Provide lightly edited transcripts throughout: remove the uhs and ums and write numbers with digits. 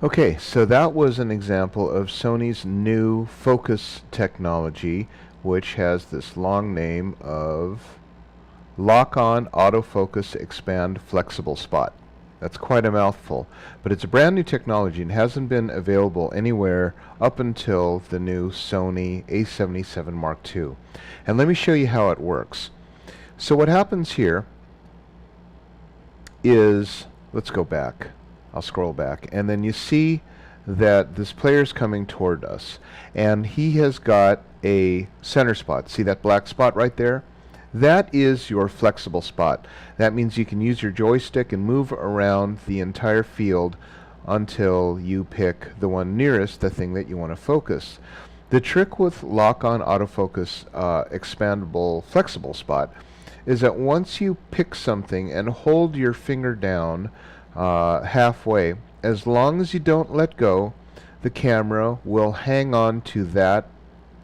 Okay, so that was an example of Sony's new focus technology, which has this long name of Lock-on Autofocus Expand Flexible Spot. That's quite a mouthful, but it's a brand new technology and hasn't been available anywhere up until the new Sony a77 Mark II. And let me show you how it works. So what happens here is, let's go back. I'll scroll back, and then you see that this player's coming toward us, and he has got a center spot. See that black spot right there? That is your flexible spot. That means you can use your joystick and move around the entire field until you pick the one nearest the thing that you want to focus. The trick with lock-on autofocus expandable flexible spot is that once you pick something and hold your finger down halfway, as long as you don't let go, the camera will hang on to that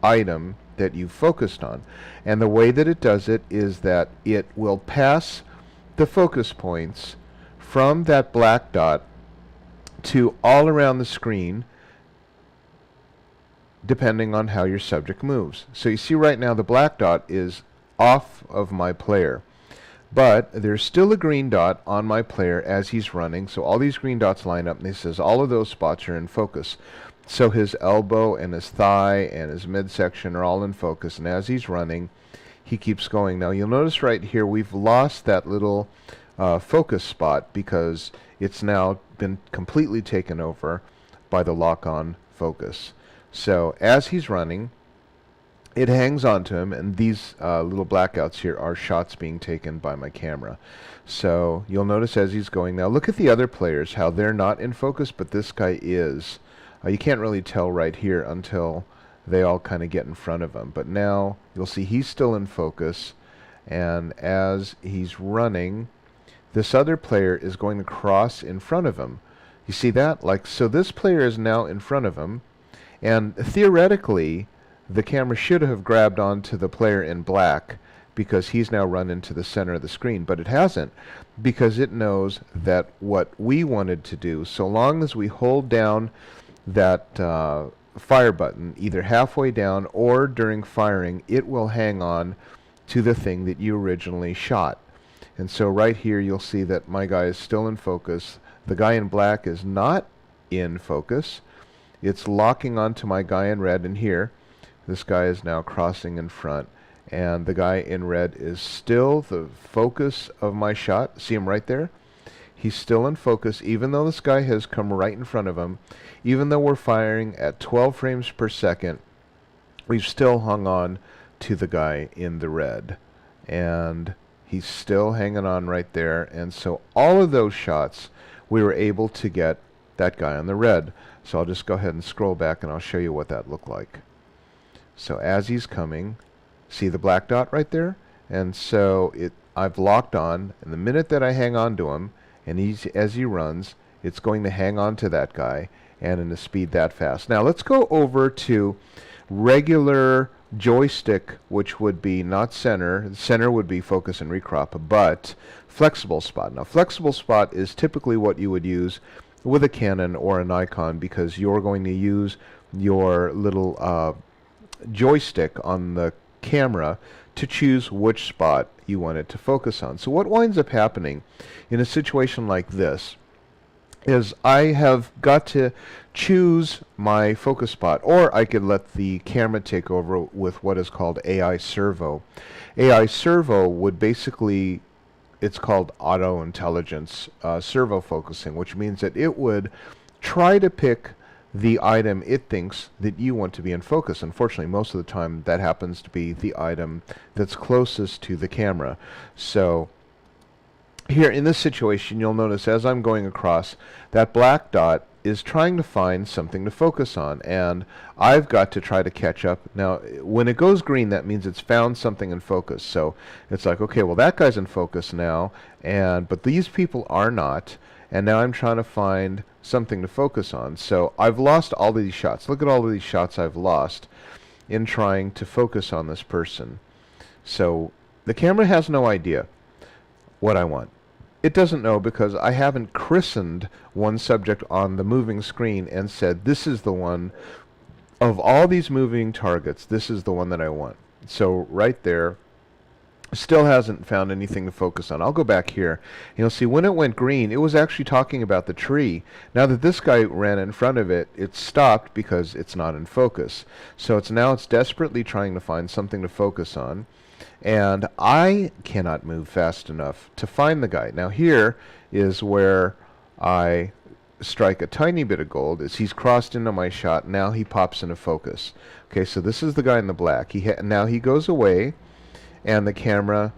item that you focused on. And the way that it does it is that it will pass the focus points from that black dot to all around the screen, depending on how your subject moves. So you see right now the black dot is off of my player, but there's still a green dot on my player as he's running. So all these green dots line up, and it says all of those spots are in focus. So his elbow and his thigh and his midsection are all in focus, and as he's running, he keeps going. Now you'll notice right here we've lost that little focus spot because it's now been completely taken over by the lock-on focus. So as he's running, it hangs on to him, and these little blackouts here are shots being taken by my camera. So you'll notice as he's going, now look at the other players, how they're not in focus, but this guy is. You can't really tell right here until they all kind of get in front of him. But now you'll see he's still in focus, and as he's running, this other player is going to cross in front of him. You see that? So this player is now in front of him, and theoretically, the camera should have grabbed onto the player in black because he's now run into the center of the screen, but it hasn't, because it knows that what we wanted to do, so long as we hold down that fire button, either halfway down or during firing, it will hang on to the thing that you originally shot. And so right here you'll see that my guy is still in focus. The guy in black is not in focus. It's locking onto my guy in red, and here this guy is now crossing in front, and the guy in red is still the focus of my shot. See him right there? He's still in focus, even though this guy has come right in front of him. Even though we're firing at 12 frames per second, we've still hung on to the guy in the red. And he's still hanging on right there. And so all of those shots, we were able to get that guy on the red. So I'll just go ahead and scroll back, and I'll show you what that looked like. So as he's coming, see the black dot right there? And so I've locked on, and the minute that I hang on to him, and as he runs, it's going to hang on to that guy, and in a speed that fast. Now let's go over to regular joystick, which would be not center. Center would be focus and recrop, but flexible spot. Now flexible spot is typically what you would use with a Canon or a Nikon, because you're going to use your little joystick on the camera to choose which spot you want it to focus on. So what winds up happening in a situation like this is I have got to choose my focus spot, or I could let the camera take over with what is called AI servo. AI servo would basically, it's called auto intelligence servo focusing, which means that it would try to pick the item it thinks that you want to be in focus. Unfortunately, most of the time that happens to be the item that's closest to the camera. So here in this situation, you'll notice as I'm going across, that black dot is trying to find something to focus on, and I've got to try to catch up. Now when it goes green, that means it's found something in focus. So it's like, okay, well that guy's in focus now, but these people are not, and now I'm trying to find something to focus on. So I've lost all of these shots. Look at all of these shots I've lost in trying to focus on this person. So the camera has no idea what I want. It doesn't know because I haven't christened one subject on the moving screen and said, this is the one of all these moving targets, this is the one that I want. So right there, still hasn't found anything to focus on. I'll go back here. And you'll see when it went green, it was actually talking about the tree. Now that this guy ran in front of it, it stopped because it's not in focus. So it's desperately trying to find something to focus on. And I cannot move fast enough to find the guy. Now here is where I strike a tiny bit of gold. As he's crossed into my shot, now he pops into focus. Okay, so this is the guy in the black. Now he goes away, and the camera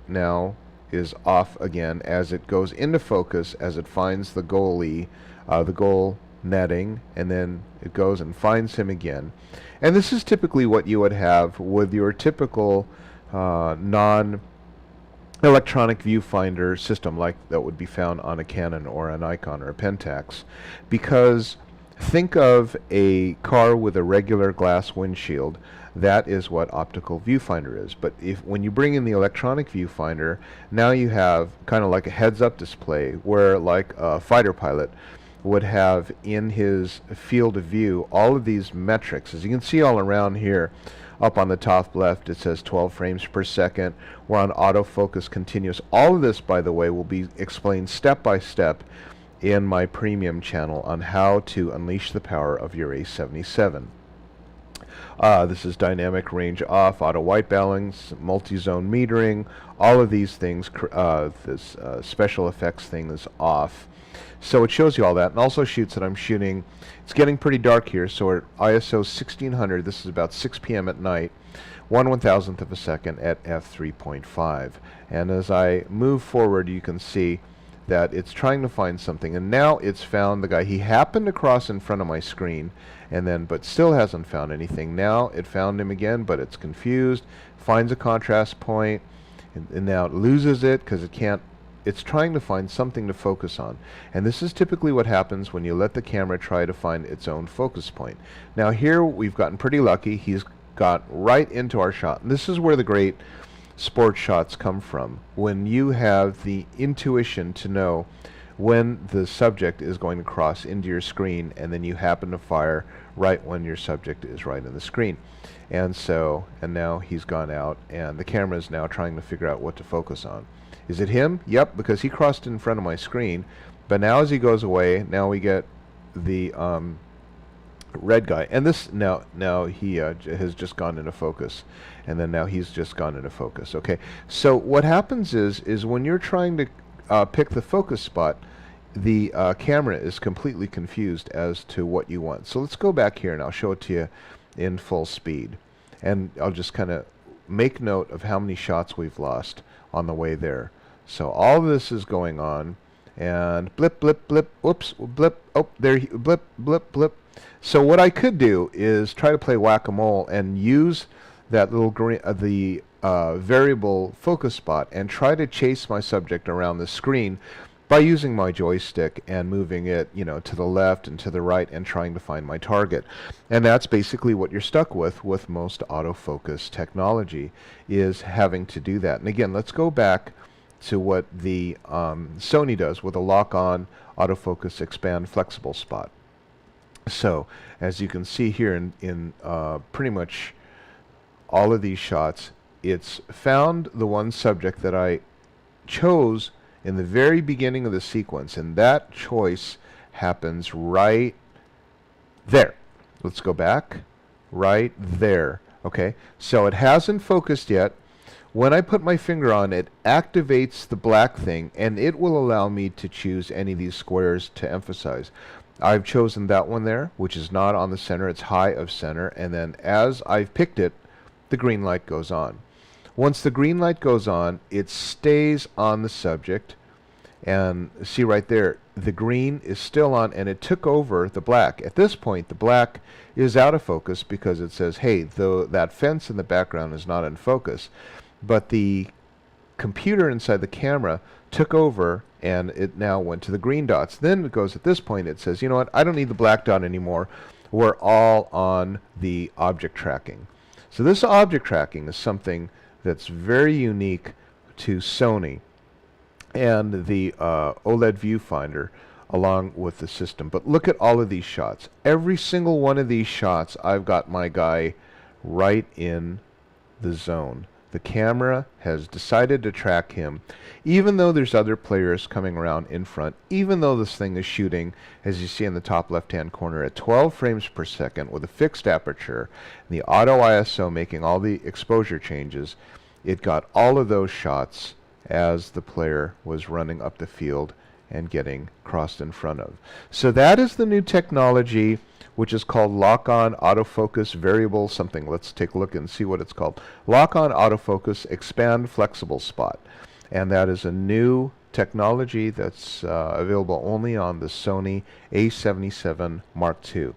now is off again as it goes into focus, as it finds the goalie, the goal netting, and then it goes and finds him again. And this is typically what you would have with your typical non-electronic viewfinder system, like that would be found on a Canon or an Nikon or a Pentax. Because think of a car with a regular glass windshield. That is what optical viewfinder is. But when you bring in the electronic viewfinder, now you have kind of like a heads-up display where, like a fighter pilot would have in his field of view all of these metrics. As you can see all around here, up on the top left, it says 12 frames per second. We're on autofocus continuous. All of this, by the way, will be explained step by step in my premium channel on how to unleash the power of your A77. This is dynamic range off, auto white balance, multi-zone metering, all of these things. This special effects thing is off. So it shows you all that, and also shoots that I'm shooting. It's getting pretty dark here, so at ISO 1600, this is about 6 p.m. at night, 1/1000th of a second at f3.5. And as I move forward, you can see that it's trying to find something, and now it's found the guy. He happened to cross in front of my screen, and then but still hasn't found anything. Now it found him again, but it's confused, finds a contrast point, and now it loses it because it can't. It's trying to find something to focus on. And this is typically what happens when you let the camera try to find its own focus point. Now here we've gotten pretty lucky. He's got right into our shot. And this is where the great sports shots come from, when you have the intuition to know when the subject is going to cross into your screen, and then you happen to fire right when your subject is right in the screen. And now he's gone out, and the camera is now trying to figure out what to focus on. Is it him? Yep, because he crossed in front of my screen. But now as he goes away, now we get the red guy. And this, now he has just gone into focus. And then now he's just gone into focus. Okay, so what happens is when you're trying to pick the focus spot, the camera is completely confused as to what you want. So let's go back here and I'll show it to you in full speed. And I'll just kind of make note of how many shots we've lost on the way there. So all this is going on, and blip, blip, blip, whoops, blip, oh, there, blip, blip, blip. So what I could do is try to play whack-a-mole and use that little green, variable focus spot and try to chase my subject around the screen by using my joystick and moving it, to the left and to the right and trying to find my target. And that's basically what you're stuck with most autofocus technology, is having to do that. And again, let's go back to what the Sony does with a lock-on autofocus expand flexible spot. So as you can see here in pretty much all of these shots, it's found the one subject that I chose in the very beginning of the sequence, and that choice happens right there. Let's go back. Right there. Okay, so it hasn't focused yet. When I put my finger on it, activates the black thing, and it will allow me to choose any of these squares to emphasize. I've chosen that one there, which is not on the center. It's high of center, and then as I've picked it, the green light goes on. Once the green light goes on, it stays on the subject, and see right there, the green is still on, and it took over the black. At this point, the black is out of focus because it says, hey, that fence in the background is not in focus. But the computer inside the camera took over, and it now went to the green dots. Then it goes, at this point, it says, you know what, I don't need the black dot anymore. We're all on the object tracking. So this object tracking is something that's very unique to Sony. and the OLED viewfinder along with the system. But look at all of these shots. Every single one of these shots, I've got my guy right in the zone. The camera has decided to track him, even though there's other players coming around in front, even though this thing is shooting, as you see in the top left-hand corner, at 12 frames per second with a fixed aperture, and the auto ISO making all the exposure changes. It got all of those shots as the player was running up the field and getting crossed in front of. So that is the new technology, which is called lock-on autofocus variable something. Let's take a look and see what it's called. Lock-on autofocus expand flexible spot. And that is a new technology that's available only on the Sony a77 Mark II.